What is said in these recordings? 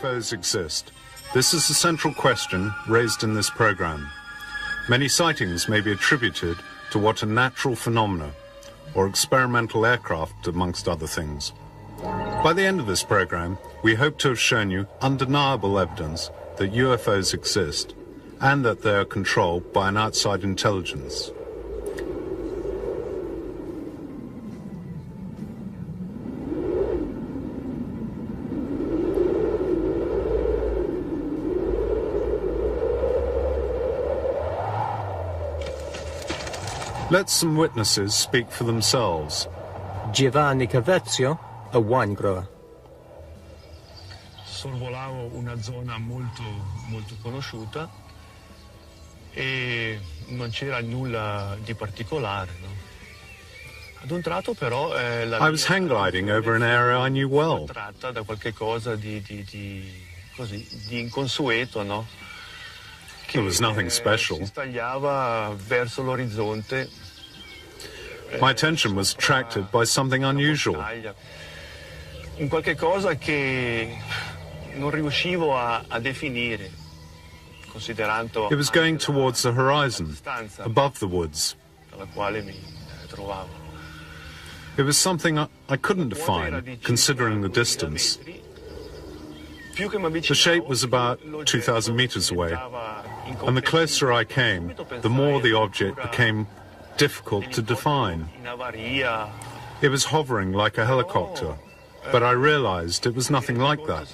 UFOs exist. This is the central question raised in this program. Many sightings may be attributed to what are natural phenomena, or experimental aircraft, amongst other things. By the end of this program, we hope to have shown you undeniable evidence that UFOs exist and that they are controlled by an outside intelligence. Let some witnesses speak for themselves. Giovanni Cavezio, a wine grower. Sorvolavo una zona molto conosciuta e non c'era nulla di particolare, no? Ad un tratto però I was hang gliding over an area I knew well. Tratta da qualche cosa di inconsueto, no? There was nothing special. Si stagliava verso l'orizzonte. My attention was attracted by something unusual. In qualche cosa che non riuscivo a definire, considerando It was going towards the horizon, above the woods. dalla quale mi trovavo. It was something I couldn't define, considering the distance. The shape was about 2,000 meters away, and the closer I came, the more the object became difficult to define. It was hovering like a helicopter, but I realized it was nothing like that.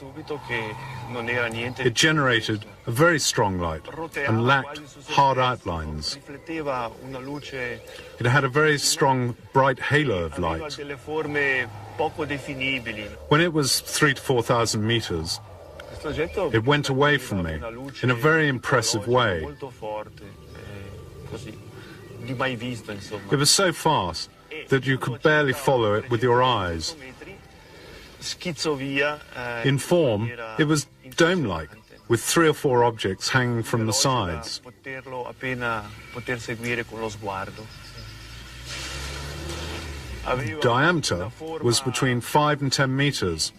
It generated a very strong light and lacked hard outlines. It had a very strong, bright halo of light. When it was 3,000 to 4,000 meters, it went away from me in a very impressive way. It was so fast that you could barely follow it with your eyes. In form, it was dome-like, with 3 or 4 objects hanging from the sides. The diameter was between 5 and 10 meters,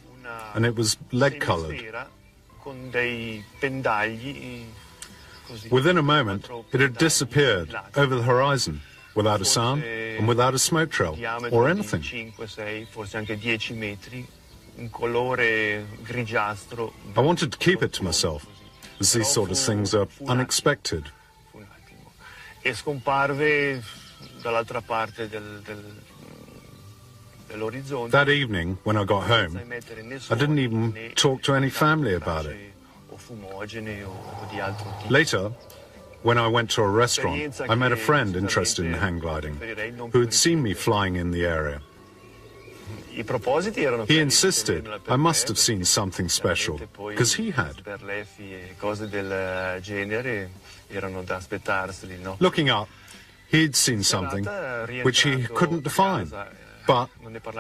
and it was lead-colored. Within a moment, it had disappeared over the horizon, without a sound and without a smoke trail or anything. I wanted to keep it to myself, as these sort of things are unexpected. That evening, when I got home, I didn't even talk to any family about it. Later, when I went to a restaurant, I met a friend interested in hang gliding, who had seen me flying in the area. He insisted I must have seen something special, because he had. Looking up, he'd seen something which he couldn't define, but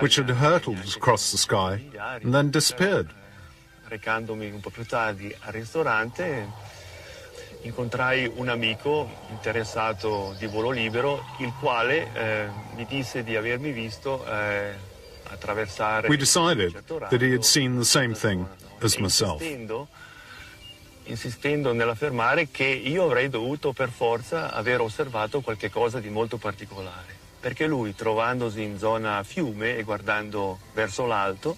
which had hurtled across the sky and then disappeared. Recandomi un po' più tardi al ristorante, incontrai un amico interessato di volo libero, il quale mi disse di avermi visto attraversare. We decided that he had seen the same thing as myself. Insistendo nell'affermare che io avrei dovuto per forza aver osservato qualche cosa di molto particolare, perché lui, trovandosi in zona fiume e guardando verso l'alto,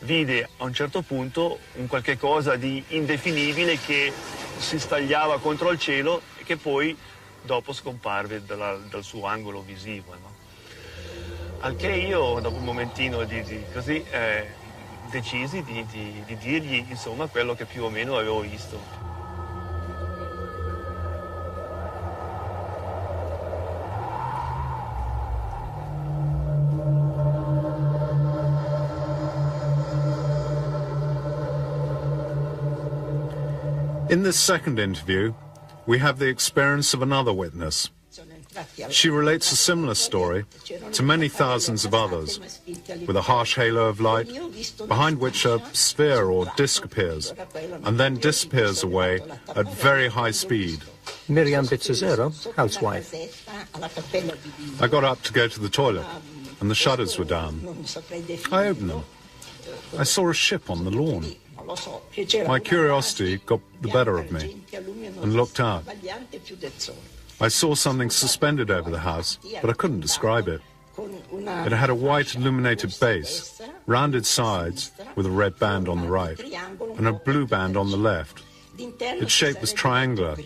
vide a un certo punto un qualche cosa di indefinibile che si stagliava contro il cielo e che poi dopo scomparve dal suo angolo visivo, no? Al che io, dopo un momentino così, decisi di dirgli insomma quello che più o meno avevo visto. In this second interview, we have the experience of another witness. She relates a similar story to many thousands of others, with a harsh halo of light, behind which a sphere or disk appears, and then disappears away at very high speed. Miriam Bizzazero, housewife. I got up to go to the toilet, and the shutters were down. I opened them. I saw a ship on the lawn. My curiosity got the better of me and looked out. I saw something suspended over the house, but I couldn't describe it. It had a white illuminated base, rounded sides with a red band on the right, and a blue band on the left. Its shape was triangular.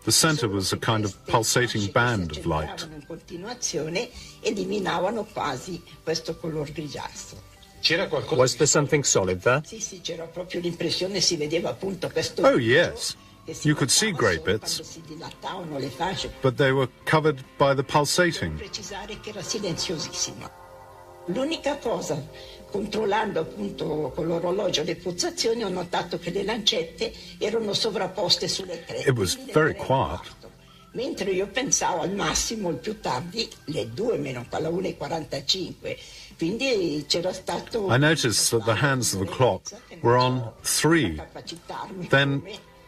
The center was a kind of pulsating band of light. Was there something solid there? Oh, yes. You could see grey bits, but they were covered by the pulsating. L'unica cosa, controllando appunto con l'orologio le pulsazioni, ho notato che le lancette erano sovrapposte sulle tre. It was very quiet. Mentre io pensavo al massimo il più tardi le 2 meno alla 1:45. Quindi c'era stato. I noticed that the hands of the clock were on 3, then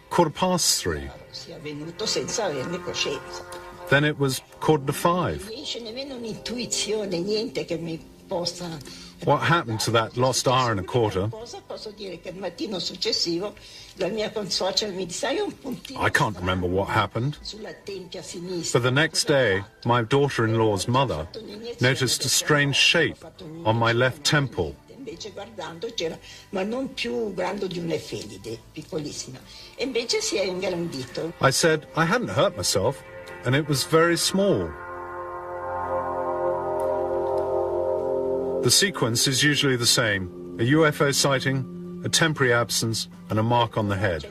3:15. Sia venuto senza averne coscienza. Then it was 4:45. Non c'è nemmeno un'intuizione, niente che mi possa. What happened to that lost hour and a quarter? Posso dire che il mattino successivo la mia consuocera mi disse hai un puntino. I can't remember what happened. Sulla tempia sinistra. But the next day, my daughter-in-law's mother noticed a strange shape on my left temple. Invece guardando c'era, ma non più grande di un'efemide, piccolissima. E invece si è ingrandito. I said I hadn't hurt myself, and it was very small. The sequence is usually the same: a UFO sighting, a temporary absence, and a mark on the head.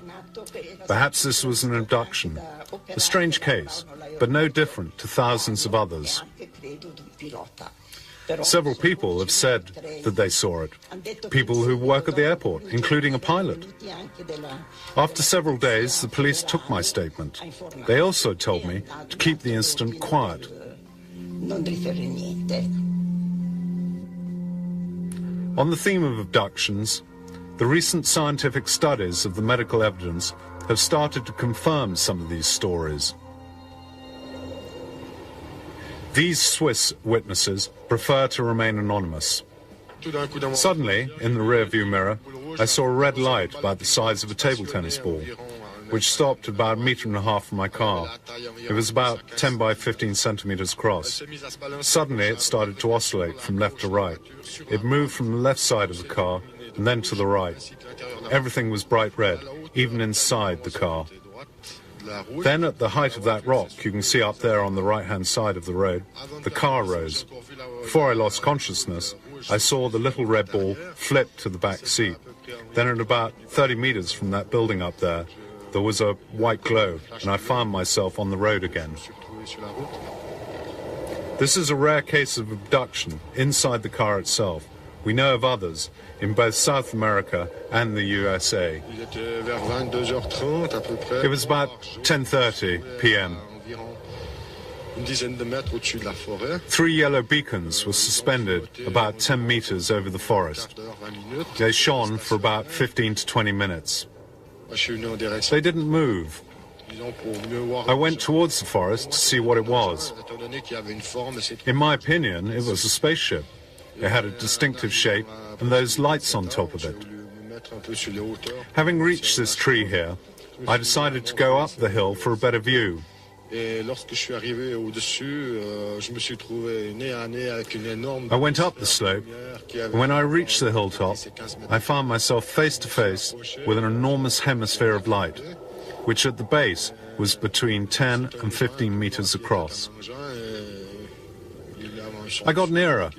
Perhaps this was an abduction, a strange case, but no different to thousands of others. Several people have said that they saw it, people who work at the airport, including a pilot. After several days, the police took my statement. They also told me to keep the incident quiet. On the theme of abductions, the recent scientific studies of the medical evidence have started to confirm some of these stories. These Swiss witnesses prefer to remain anonymous. Suddenly, in the rear-view mirror, I saw a red light about the size of a table tennis ball, which stopped about 1.5 meters from my car. It was about 10 by 15 centimeters across. Suddenly, it started to oscillate from left to right. It moved from the left side of the car and then to the right. Everything was bright red, even inside the car. Then, at the height of that rock, you can see up there on the right-hand side of the road, the car rose. Before I lost consciousness, I saw the little red ball flip to the back seat. Then, at about 30 meters from that building up there, there was a white glow, and I found myself on the road again. This is a rare case of abduction inside the car itself. We know of others in both South America and the USA. It was about 10:30 p.m. 3 yellow beacons were suspended about 10 meters over the forest. They shone for about 15 to 20 minutes. They didn't move. I went towards the forest to see what it was. In my opinion, it was a spaceship. It had a distinctive shape and those lights on top of it. Having reached this tree here, I decided to go up the hill for a better view. I went up the slope, and when I reached the hilltop, I found myself face to face with an enormous hemisphere of light, which at the base was between 10 and 15 meters across. I got nearer,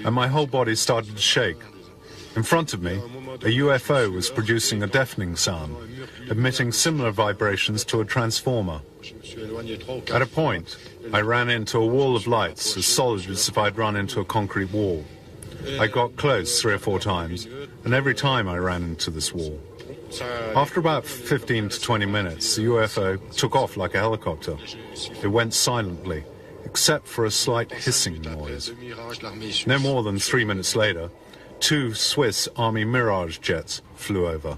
and my whole body started to shake. In front of me, a UFO was producing a deafening sound, emitting similar vibrations to a transformer. At a point, I ran into a wall of lights as solid as if I'd run into a concrete wall. I got close 3 or 4 times, and every time I ran into this wall. After about 15 to 20 minutes, the UFO took off like a helicopter. It went silently, except for a slight hissing noise. No more than 3 minutes later, 2 Swiss Army Mirage jets flew over.